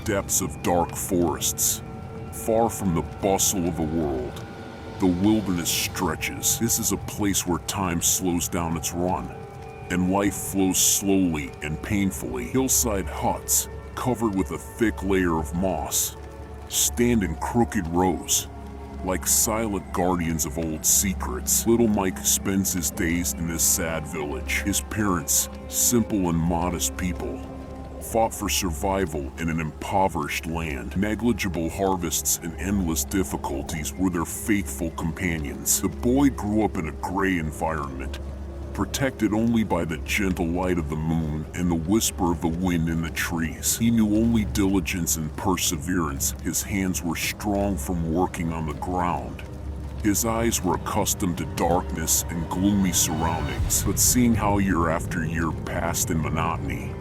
depths of dark forests. Far from the bustle of the world, the wilderness stretches. This is a place where time slows down its run, and life flows slowly and painfully. Hillside huts, covered with a thick layer of moss, stand in crooked rows, like silent guardians of old secrets. Little Mike spends his days in this sad village. His parents, simple and modest people, fought for survival in an impoverished land. Negligible harvests and endless difficulties were their faithful companions. The boy grew up in a gray environment, protected only by the gentle light of the moon and the whisper of the wind in the trees. He knew only diligence and perseverance. His hands were strong from working on the ground. His eyes were accustomed to darkness and gloomy surroundings, but seeing how year after year passed in monotony,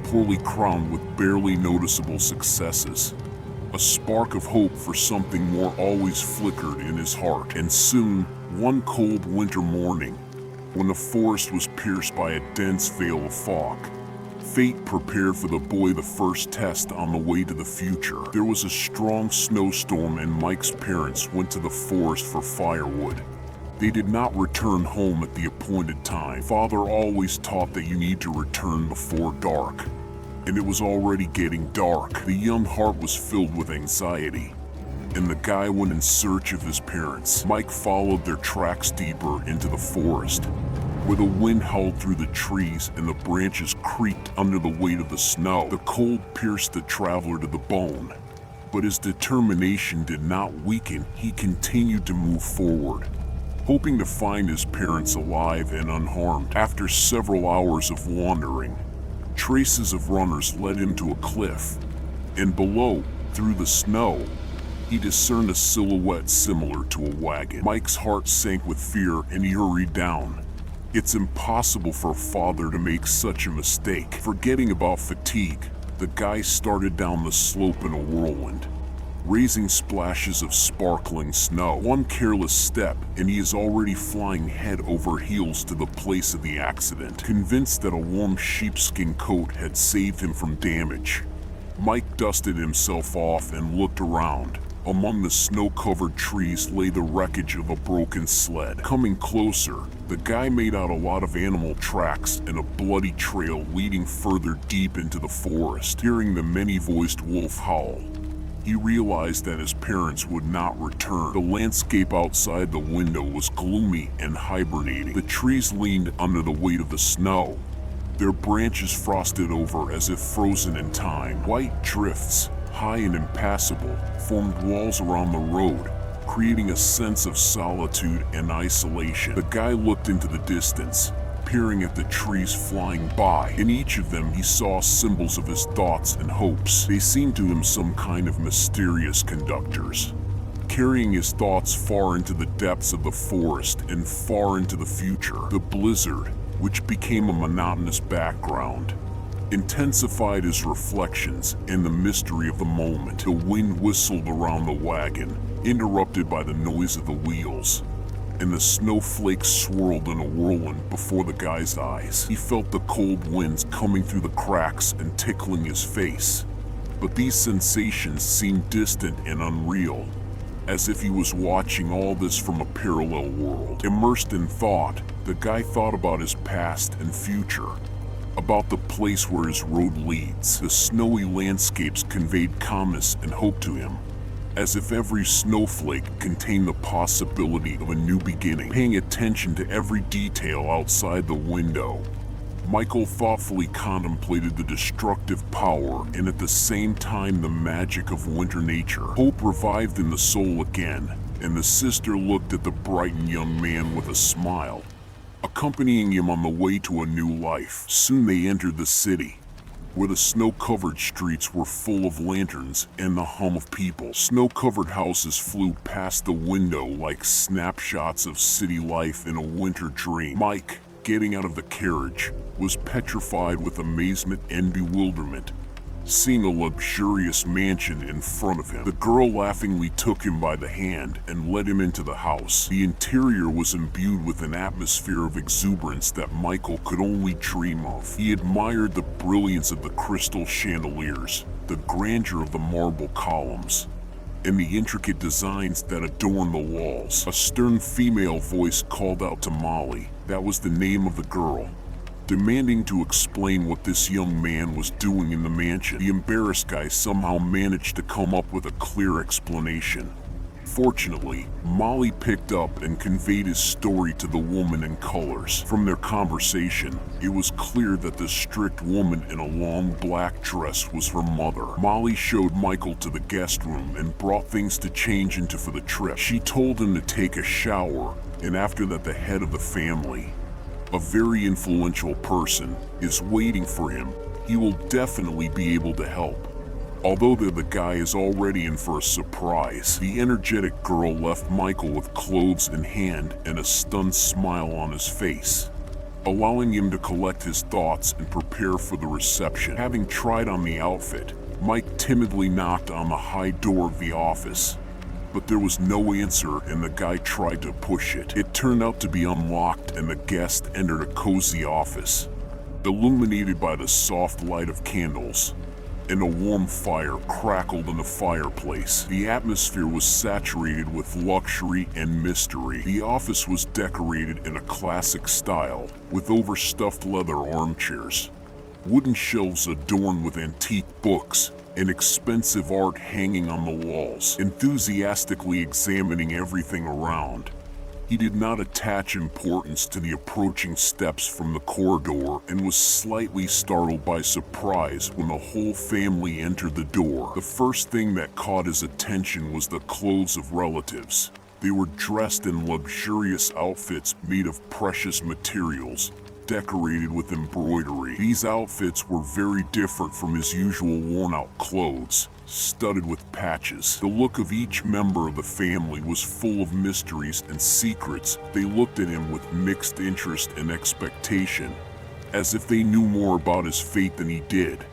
poorly crowned with barely noticeable successes, a spark of hope for something more always flickered in his heart. And soon, one cold winter morning, when the forest was pierced by a dense veil of fog, fate prepared for the boy the first test on the way to the future. There was a strong snowstorm and Mike's parents went to the forest for firewood. They did not return home at the appointed time. Father always taught that you need to return before dark, and it was already getting dark. The young heart was filled with anxiety, and the guy went in search of his parents. Mike followed their tracks deeper into the forest, where the wind howled through the trees and the branches creaked under the weight of the snow. The cold pierced the traveler to the bone, but his determination did not weaken. He continued to move forward, hoping to find his parents alive and unharmed. After several hours of wandering, traces of runners led him to a cliff, and below, through the snow, he discerned a silhouette similar to a wagon. Mike's heart sank with fear and he hurried down. It's impossible for a father to make such a mistake. Forgetting about fatigue, the guy started down the slope in a whirlwind, raising splashes of sparkling snow. One careless step and he is already flying head over heels to the place of the accident. Convinced that a warm sheepskin coat had saved him from damage, Mike dusted himself off and looked around. Among the snow-covered trees lay the wreckage of a broken sled. Coming closer, the guy made out a lot of animal tracks and a bloody trail leading further deep into the forest. Hearing the many-voiced wolf howl, he realized that his parents would not return. The landscape outside the window was gloomy and hibernating. The trees leaned under the weight of the snow, their branches frosted over as if frozen in time. White drifts, high and impassable, formed walls around the road, creating a sense of solitude and isolation. The guy looked into the distance, peering at the trees flying by. In each of them he saw symbols of his thoughts and hopes. They seemed to him some kind of mysterious conductors, carrying his thoughts far into the depths of the forest and far into the future. The blizzard, which became a monotonous background, intensified his reflections and the mystery of the moment. The wind whistled around the wagon, interrupted by the noise of the wheels, and the snowflakes swirled in a whirlwind before the guy's eyes. He felt the cold winds coming through the cracks and tickling his face, but these sensations seemed distant and unreal, as if he was watching all this from a parallel world. Immersed in thought, the guy thought about his past and future, about the place where his road leads. The snowy landscapes conveyed calmness and hope to him, as if every snowflake contained the possibility of a new beginning. Paying attention to every detail outside the window, Michael thoughtfully contemplated the destructive power and at the same time the magic of winter nature. Hope revived in the soul again, and the sister looked at the brightened young man with a smile, accompanying him on the way to a new life. Soon they entered the city, where the snow-covered streets were full of lanterns and the hum of people. Snow-covered houses flew past the window like snapshots of city life in a winter dream. Mike, getting out of the carriage, was petrified with amazement and bewilderment. seeing a luxurious mansion in front of him. The girl laughingly took him by the hand and led him into the house. The interior was imbued with an atmosphere of exuberance that Michael could only dream of. He admired the brilliance of the crystal chandeliers, the grandeur of the marble columns, and the intricate designs that adorn the walls. A stern female voice called out to Molly, that was the name of the girl, demanding to explain what this young man was doing in the mansion. The embarrassed guy somehow managed to come up with a clear explanation. Fortunately, Molly picked up and conveyed his story to the woman in colors. From their conversation, it was clear that the strict woman in a long black dress was her mother. Molly showed Michael to the guest room and brought things to change into for the trip. She told him to take a shower, and after that the head of the family, a very influential person, is waiting for him. He will definitely be able to help. Although the guy is already in for a surprise, the energetic girl left Michael with clothes in hand and a stunned smile on his face, allowing him to collect his thoughts and prepare for the reception. Having tried on the outfit, Mike timidly knocked on the high door of the office, but there was no answer and the guy tried to push it. It turned out to be unlocked and the guest entered a cozy office, illuminated by the soft light of candles, and a warm fire crackled in the fireplace. The atmosphere was saturated with luxury and mystery. The office was decorated in a classic style, with overstuffed leather armchairs, wooden shelves adorned with antique books, and expensive art hanging on the walls. Enthusiastically examining everything around, he did not attach importance to the approaching steps from the corridor and was slightly startled by surprise when the whole family entered the door. The first thing that caught his attention was the clothes of relatives. They were dressed in luxurious outfits made of precious materials, decorated with embroidery. These outfits were very different from his usual worn-out clothes, studded with patches. The look of each member of the family was full of mysteries and secrets. They looked at him with mixed interest and expectation, as if they knew more about his fate than he did,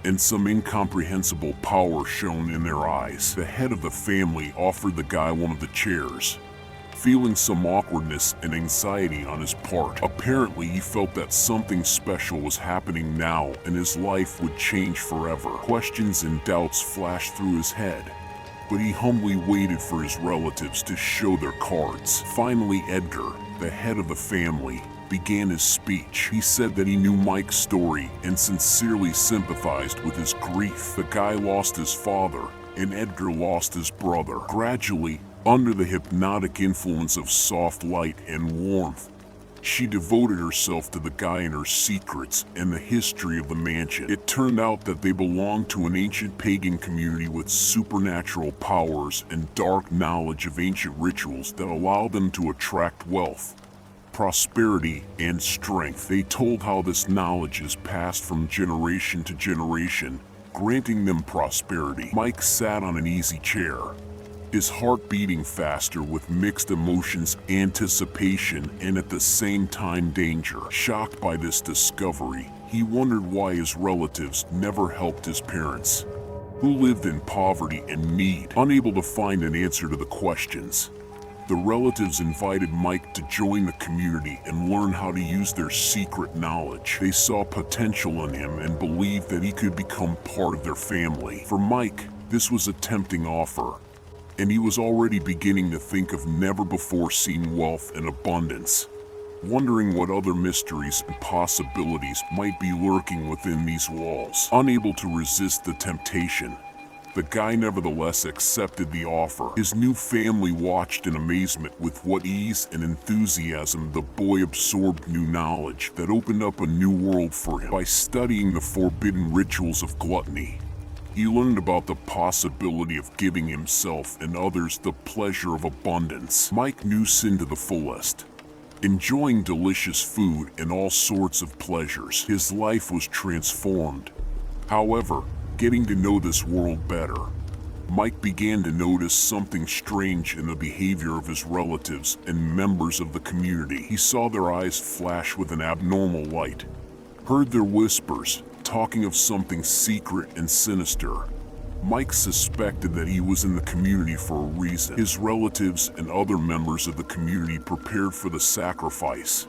and some incomprehensible power shone in their eyes. The head of the family offered the guy one of the chairs, feeling some awkwardness and anxiety on his part. Apparently, he felt that something special was happening now and his life would change forever. Questions and doubts flashed through his head, but he humbly waited for his relatives to show their cards. Finally, Edgar, the head of the family, began his speech. He said that he knew Mike's story and sincerely sympathized with his grief. The guy lost his father, and Edgar lost his brother. Gradually, under the hypnotic influence of soft light and warmth, she devoted herself to the guy and her secrets and the history of the mansion. It turned out that they belonged to an ancient pagan community with supernatural powers and dark knowledge of ancient rituals that allowed them to attract wealth, prosperity, and strength. They told how this knowledge is passed from generation to generation, granting them prosperity. Mike sat on an easy chair, his heart beating faster with mixed emotions, anticipation, and at the same time danger. Shocked by this discovery, he wondered why his relatives never helped his parents, who lived in poverty and need. Unable to find an answer to the questions, the relatives invited Mike to join the community and learn how to use their secret knowledge. They saw potential in him and believed that he could become part of their family. For Mike, this was a tempting offer, and he was already beginning to think of never-before-seen wealth and abundance, wondering what other mysteries and possibilities might be lurking within these walls. Unable to resist the temptation, the guy nevertheless accepted the offer. His new family watched in amazement with what ease and enthusiasm the boy absorbed new knowledge that opened up a new world for him. By studying the forbidden rituals of gluttony, he learned about the possibility of giving himself and others the pleasure of abundance. Mike knew sin to the fullest, enjoying delicious food and all sorts of pleasures. His life was transformed. However, getting to know this world better, Mike began to notice something strange in the behavior of his relatives and members of the community. He saw their eyes flash with an abnormal light, heard their whispers, talking of something secret and sinister. Mike suspected that he was in the community for a reason. His relatives and other members of the community prepared for the sacrifice,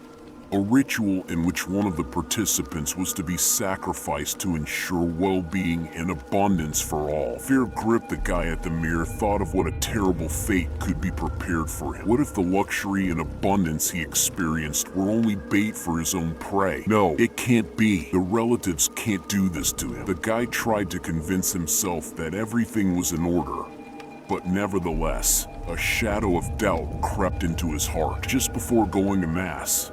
a ritual in which one of the participants was to be sacrificed to ensure well-being and abundance for all. Fear gripped the guy at the mere thought of what a terrible fate could be prepared for him. What if the luxury and abundance he experienced were only bait for his own prey? No, it can't be. The relatives can't do this to him. The guy tried to convince himself that everything was in order, but nevertheless, a shadow of doubt crept into his heart. Just before going to Mass,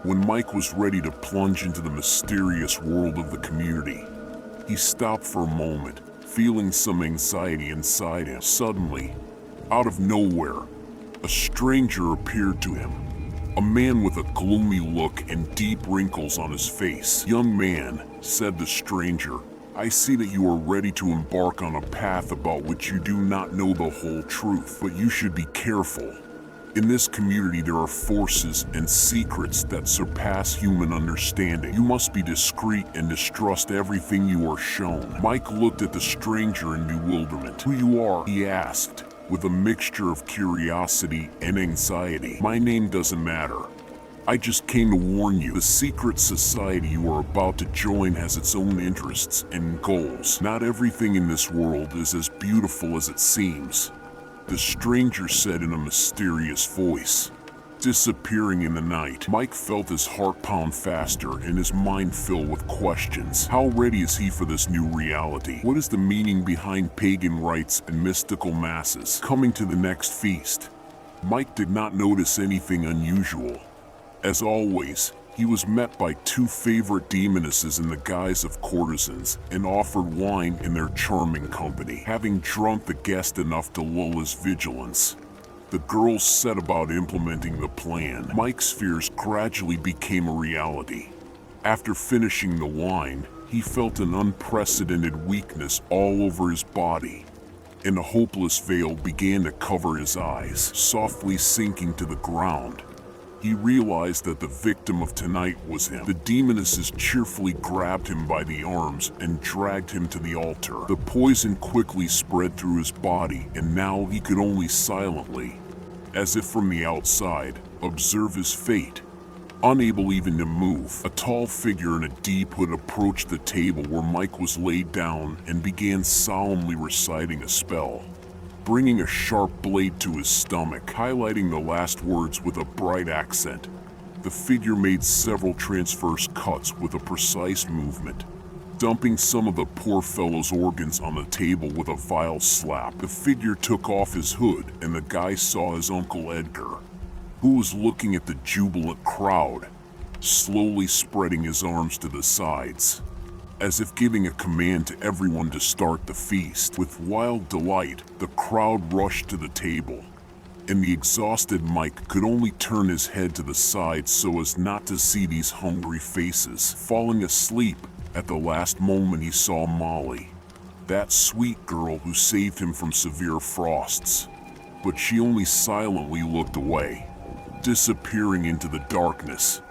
when Mike was ready to plunge into the mysterious world of the community, he stopped for a moment, feeling some anxiety inside him. Suddenly, out of nowhere, a stranger appeared to him. A man with a gloomy look and deep wrinkles on his face. "Young man," said the stranger, "I see that you are ready to embark on a path about which you do not know the whole truth, but you should be careful. In this community there are forces and secrets that surpass human understanding. You must be discreet and distrust everything you are shown." Mike looked at the stranger in bewilderment. "Who you are?" he asked, with a mixture of curiosity and anxiety. "My name doesn't matter. I just came to warn you. The secret society you are about to join has its own interests and goals. Not everything in this world is as beautiful as it seems," the stranger said in a mysterious voice, disappearing in the night. Mike felt his heart pound faster and his mind fill with questions. How ready is he for this new reality? What is the meaning behind pagan rites and mystical masses? Coming to the next feast, Mike did not notice anything unusual. As always, he was met by two favorite demonesses in the guise of courtesans and offered wine in their charming company. Having drunk the guest enough to lull his vigilance, the girls set about implementing the plan. Mike's fears gradually became a reality. After finishing the wine, he felt an unprecedented weakness all over his body, and a hopeless veil began to cover his eyes, softly sinking to the ground. He realized that the victim of tonight was him. The demonesses cheerfully grabbed him by the arms and dragged him to the altar. The poison quickly spread through his body, and now he could only silently, as if from the outside, observe his fate. Unable even to move, a tall figure in a deep hood approached the table where Mike was laid down and began solemnly reciting a spell, bringing a sharp blade to his stomach, highlighting the last words with a bright accent. The figure made several transverse cuts with a precise movement, dumping some of the poor fellow's organs on the table with a vile slap. The figure took off his hood, and the guy saw his Uncle Edgar, who was looking at the jubilant crowd, slowly spreading his arms to the sides, as if giving a command to everyone to start the feast. With wild delight, the crowd rushed to the table, and the exhausted Mike could only turn his head to the side so as not to see these hungry faces. Falling asleep, at the last moment he saw Molly, that sweet girl who saved him from severe frosts, but she only silently looked away, disappearing into the darkness.